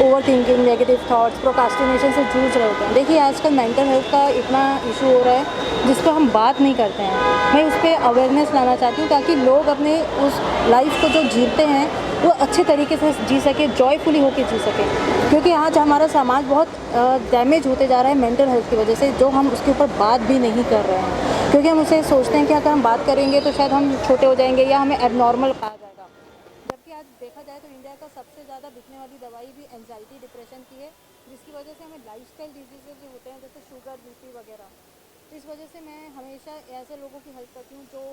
over thinking, negative thoughts, procrastination से जूझ रहे होते हैं। देखिए आजकल मेंटल हेल्थ का इतना इशू हो रहा है जिस पर हम बात नहीं करते हैं। मैं उस पर अवेयरनेस लाना चाहती हूँ ताकि लोग अपने उस लाइफ को जो जीते हैं वो अच्छे तरीके से जी सके, जॉयफुली होकर जी सके। क्योंकि आज हमारा समाज बहुत डैमेज होते जा रहा है मेंटल हेल्थ की वजह से, जो हम उसके ऊपर बात भी नहीं कर रहे हैं। क्योंकि हम उसे सोचते हैं कि अगर हम बात करेंगे तो शायद हम छोटे हो जाएंगे या हमें एबनॉर्मल कहा जाएगा। जबकि आज देखा जाए तो इंडिया का सबसे ज़्यादा बिकने वाली दवाई भी एंजाइटी, डिप्रेशन की है, जिसकी वजह से हमें लाइफस्टाइल डिजीजेज जो होते हैं जैसे शुगर, बीपी वगैरह। तो इस वजह से मैं हमेशा ऐसे लोगों की हेल्प करती हूँ जो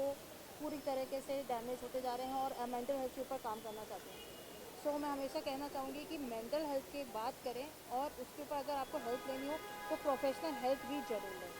पूरी तरीके से डैमेज होते जा रहे हैं और मेंटल हेल्थ के ऊपर काम करना चाहते हैं। सो मैं हमेशा कहना चाहूँगी कि मेंटल हेल्थ की बात करें और उसके ऊपर अगर आपको हेल्प लेनी हो तो प्रोफेशनल हेल्प भी ज़रूर लें।